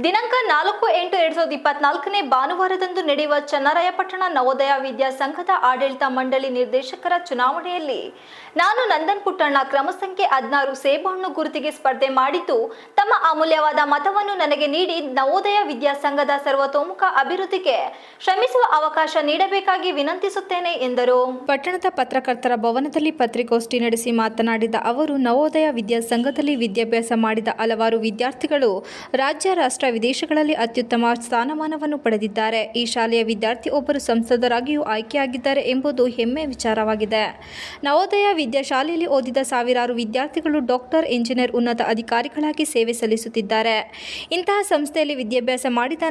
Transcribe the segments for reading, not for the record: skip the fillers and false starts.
ದಿನಾಂಕ 4/8/2024 ಭಾನುವಾರದಂದು ನಡೆಯುವ ಚನ್ನರಾಯಪಟ್ಟಣ ನವೋದಯ ವಿದ್ಯಾ ಸಂಘದ ಆಡಳಿತ ಮಂಡಳಿ ನಿರ್ದೇಶಕರ ಚುನಾವಣೆಯಲ್ಲಿ ನಾನು ನಂದನ್ ಪುಟ್ಟಣ್ಣ ಕ್ರಮ ಸಂಖ್ಯೆ 16 ಸೇಬುಹಣ್ಣು ಗುರುತಿಗೆ ಸ್ಪರ್ಧೆ ಮಾಡಿದ್ದು ತಮ್ಮ ಅಮೂಲ್ಯವಾದ ಮತವನ್ನು ನನಗೆ ನೀಡಿ ನವೋದಯ ವಿದ್ಯಾ ಸಂಘದ ಸರ್ವತೋಮುಖ ಅಭಿವೃದ್ಧಿಗೆ ಶ್ರಮಿಸುವ ಅವಕಾಶ ನೀಡಬೇಕಾಗಿ ವಿನಂತಿಸುತ್ತೇನೆ ಎಂದರು. ಪಟ್ಟಣದ ಪತ್ರಕರ್ತರ ಭವನದಲ್ಲಿ ಪತ್ರಿಕಾಗೋಷ್ಠಿ ನಡೆಸಿ ಮಾತನಾಡಿದ ಅವರು, ನವೋದಯ ವಿದ್ಯಾ ಸಂಘದಲ್ಲಿ ವಿದ್ಯಾಭ್ಯಾಸ ಮಾಡಿದ ಹಲವಾರು ವಿದ್ಯಾರ್ಥಿಗಳು ರಾಜ್ಯ ರಾಷ್ಟ್ರ ವಿದೇಶಗಳಲ್ಲಿ ಅತ್ಯುತ್ತಮ ಸ್ಥಾನಮಾನವನ್ನು ಪಡೆದಿದ್ದಾರೆ. ಈ ಶಾಲೆಯ ವಿದ್ಯಾರ್ಥಿ ಒಬ್ಬರು ಸಂಸದರಾಗಿಯೂ ಆಯ್ಕೆಯಾಗಿದ್ದಾರೆ ಎಂಬುದು ಹೆಮ್ಮೆಯ ವಿಚಾರವಾಗಿದೆ. ನವೋದಯ ವಿದ್ಯಾ ಶಾಲೆಯಲ್ಲಿ ಓದಿದ ಸಾವಿರಾರು ವಿದ್ಯಾರ್ಥಿಗಳು ಡಾಕ್ಟರ್, ಇಂಜಿನಿಯರ್, ಉನ್ನತ ಅಧಿಕಾರಿಗಳಾಗಿ ಸೇವೆ ಸಲ್ಲಿಸುತ್ತಿದ್ದಾರೆ. ಇಂತಹ ಸಂಸ್ಥೆಯಲ್ಲಿ ವಿದ್ಯಾಭ್ಯಾಸ ಮಾಡಿದ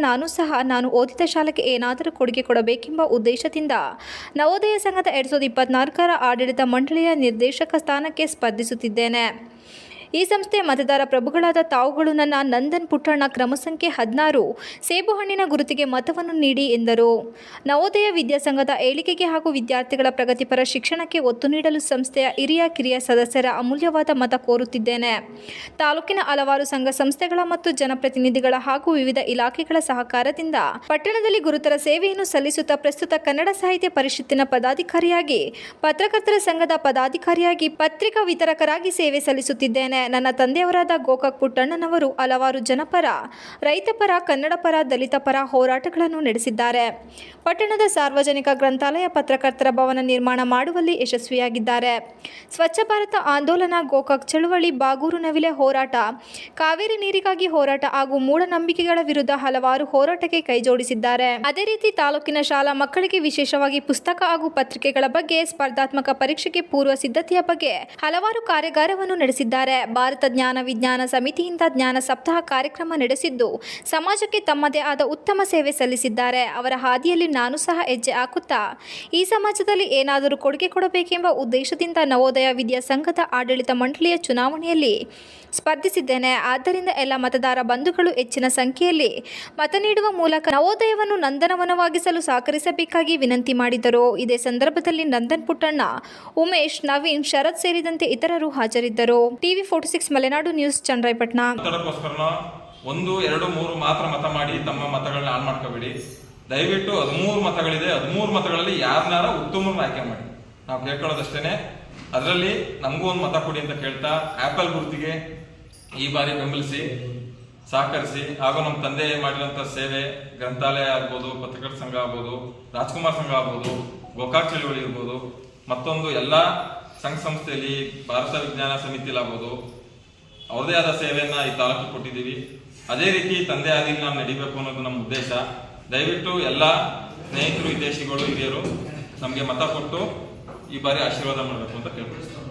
ನಾನು ಓದಿದ ಶಾಲೆಗೆ ಏನಾದರೂ ಕೊಡುಗೆ ಕೊಡಬೇಕೆಂಬ ಉದ್ದೇಶದಿಂದ ನವೋದಯ ಸಂಘದ 2024ರ ಆಡಳಿತ ಮಂಡಳಿಯ ನಿರ್ದೇಶಕ ಸ್ಥಾನಕ್ಕೆ ಸ್ಪರ್ಧಿಸುತ್ತಿದ್ದೇನೆ. ಈ ಸಂಸ್ಥೆಯ ಮತದಾರ ಪ್ರಭುಗಳಾದ ತಾವುಗಳು ನನ್ನ ನಂದನ್ ಪುಟ್ಟಣ್ಣ ಕ್ರಮ ಸಂಖ್ಯೆ 16 ಸೇಬುಹಣ್ಣಿನ ಗುರುತಿಗೆ ಮತವನ್ನು ನೀಡಿ ಎಂದರು. ನವೋದಯ ವಿದ್ಯಾಸಂಘದ ಏಳಿಗೆಗೆ ಹಾಗೂ ವಿದ್ಯಾರ್ಥಿಗಳ ಪ್ರಗತಿಪರ ಶಿಕ್ಷಣಕ್ಕೆ ಒತ್ತು ನೀಡಲು ಸಂಸ್ಥೆಯ ಹಿರಿಯ ಕಿರಿಯ ಸದಸ್ಯರ ಅಮೂಲ್ಯವಾದ ಮತ ಕೋರುತ್ತಿದ್ದೇನೆ. ತಾಲೂಕಿನ ಹಲವಾರು ಸಂಘ ಸಂಸ್ಥೆಗಳ ಮತ್ತು ಜನಪ್ರತಿನಿಧಿಗಳ ಹಾಗೂ ವಿವಿಧ ಇಲಾಖೆಗಳ ಸಹಕಾರದಿಂದ ಪಟ್ಟಣದಲ್ಲಿ ಗುರುತರ ಸೇವೆಯನ್ನು ಸಲ್ಲಿಸುತ್ತಾ ಪ್ರಸ್ತುತ ಕನ್ನಡ ಸಾಹಿತ್ಯ ಪರಿಷತ್ತಿನ ಪದಾಧಿಕಾರಿಯಾಗಿ, ಪತ್ರಕರ್ತರ ಸಂಘದ ಪದಾಧಿಕಾರಿಯಾಗಿ, ಪತ್ರಿಕಾ ವಿತರಕರಾಗಿ ಸೇವೆ ಸಲ್ಲಿಸುತ್ತಿದ್ದೇನೆ. ನನ್ನ ತಂದೆಯವರಾದ ಗೋಕಾಕ್ ಪುಟ್ಟಣ್ಣನವರು ಹಲವಾರು ಜನಪರ, ರೈತಪರ, ಕನ್ನಡ ಪರ, ದಲಿತ ಪರ ಹೋರಾಟಗಳನ್ನು ನಡೆಸಿದ್ದಾರೆ. ಪಟ್ಟಣದ ಸಾರ್ವಜನಿಕ ಗ್ರಂಥಾಲಯ, ಪತ್ರಕರ್ತರ ಭವನ ನಿರ್ಮಾಣ ಮಾಡುವಲ್ಲಿ ಯಶಸ್ವಿಯಾಗಿದ್ದಾರೆ. ಸ್ವಚ್ಛ ಭಾರತ ಆಂದೋಲನ, ಗೋಕಾಕ್ ಚಳುವಳಿ, ಬಾಗೂರು ನವಿಲೆ ಹೋರಾಟ, ಕಾವೇರಿ ನೀರಿಗಾಗಿ ಹೋರಾಟ ಹಾಗೂ ಮೂಢನಂಬಿಕೆಗಳ ವಿರುದ್ಧ ಹಲವಾರು ಹೋರಾಟಕ್ಕೆ ಕೈಜೋಡಿಸಿದ್ದಾರೆ. ಅದೇ ರೀತಿ ತಾಲೂಕಿನ ಶಾಲಾ ಮಕ್ಕಳಿಗೆ ವಿಶೇಷವಾಗಿ ಪುಸ್ತಕ ಹಾಗೂ ಪತ್ರಿಕೆಗಳ ಬಗ್ಗೆ, ಸ್ಪರ್ಧಾತ್ಮಕ ಪರೀಕ್ಷೆಗೆ ಪೂರ್ವ ಸಿದ್ಧತೆಯ ಬಗ್ಗೆ ಹಲವಾರು ಕಾರ್ಯಾಗಾರವನ್ನು ನಡೆಸಿದ್ದಾರೆ. ಭಾರತ ಜ್ಞಾನ ವಿಜ್ಞಾನ ಸಮಿತಿಯಿಂದ ಜ್ಞಾನ ಸಪ್ತಾಹ ಕಾರ್ಯಕ್ರಮ ನಡೆಸಿದ್ದು ಸಮಾಜಕ್ಕೆ ತಮ್ಮದೇ ಆದ ಉತ್ತಮ ಸೇವೆ ಸಲ್ಲಿಸಿದ್ದಾರೆ. ಅವರ ಹಾದಿಯಲ್ಲಿ ನಾನು ಸಹ ಹೆಜ್ಜೆ ಹಾಕುತ್ತಾ ಈ ಸಮಾಜದಲ್ಲಿ ಏನಾದರೂ ಕೊಡುಗೆ ಕೊಡಬೇಕೆಂಬ ಉದ್ದೇಶದಿಂದ ನವೋದಯ ವಿದ್ಯಾ ಸಂಘದ ಆಡಳಿತ ಮಂಡಳಿಯ ಚುನಾವಣೆಯಲ್ಲಿ ಸ್ಪರ್ಧಿಸಿದ್ದೇನೆ. ಆದ್ದರಿಂದ ಎಲ್ಲ ಮತದಾರ ಬಂಧುಗಳು ಹೆಚ್ಚಿನ ಸಂಖ್ಯೆಯಲ್ಲಿ ಮತ ನೀಡುವ ಮೂಲಕ ನವೋದಯವನ್ನು ನಂದನವನವಾಗಿಸಲು ಸಹಕರಿಸಬೇಕಾಗಿ ವಿನಂತಿ ಮಾಡಿದರು. ಇದೇ ಸಂದರ್ಭದಲ್ಲಿ ನಂದನ್ ಪುಟ್ಟಣ್ಣ, ಉಮೇಶ್, ನವೀನ್, ಶರತ್ ಸೇರಿದಂತೆ ಇತರರು ಹಾಜರಿದ್ದರು. TV 46 Malenadu news, Channarayapatna. 1, 2, 3 ಮಾತ್ರ ಮತ ಮಾಡಿ ತಮ್ಮ ಮತಗಳನ್ನ ಆನ್ ಮಾಡ್ಕೋಬೇಡಿ. ದಯವಿಟ್ಟು 13 ಮತಗಳಿದೆ. 13 ಮತಗಳಲ್ಲಿ ಯಾರನ್ನಾರ ಉತ್ತಮರನ್ನ ಆಯ್ಕೆ ಮಾಡಿ. ನಾವು ಕೇಳ್ಕೊಳ್ಳೋದಷ್ಟೇನೆ. ಅದರಲ್ಲಿ ನಮಗೂ ಒಂದು ಮತ ಕೊಡಿ ಅಂತ ಕೇಳ್ತಾ, ಆಪಲ್ ಗುರುತಿಗೆ ಈ ಬಾರಿ ಬೆಂಬಲಿಸಿ, ಸಹಕರಿಸಿ. ಹಾಗೂ ನಮ್ಮ ತಂದೆ ಮಾಡಿರುವಂತ ಸೇವೆ, ಗ್ರಂಥಾಲಯ ಆಗ್ಬೋದು, ಪತ್ರಕರ್ತರ ಸಂಘ ಆಗ್ಬೋದು, ರಾಜ್ಕುಮಾರ್ ಸಂಘ ಆಗ್ಬೋದು, ಗೋಕಾಕ್ ಚಳುವಳಿ ಇರ್ಬೋದು, ಮತ್ತೊಂದು ಎಲ್ಲಾ ಸಂಘ ಸಂಸ್ಥೆಯಲ್ಲಿ, ಭಾರತ ವಿಜ್ಞಾನ ಸಮಿತಿಯಲ್ಲಿ ಆಗ್ಬೋದು, ಅವ್ರದೇ ಆದ ಸೇವೆಯನ್ನ ಈ ತಾಲೂಕಿಗೆ ಕೊಟ್ಟಿದ್ದೀವಿ. ಅದೇ ರೀತಿ ತಂದೆ ಆದಿಗೆ ನಾವು ನಡಿಬೇಕು ಅನ್ನೋದು ನಮ್ಮ ಉದ್ದೇಶ. ದಯವಿಟ್ಟು ಎಲ್ಲ ಸ್ನೇಹಿತರು, ಹಿತೈಷಿಗಳು, ಹಿರಿಯರು ನಮಗೆ ಮತ ಕೊಟ್ಟು ಈ ಬಾರಿ ಆಶೀರ್ವಾದ ಮಾಡಬೇಕು ಅಂತ ಕೇಳ್ಕೊಳ್ತೀನಿ.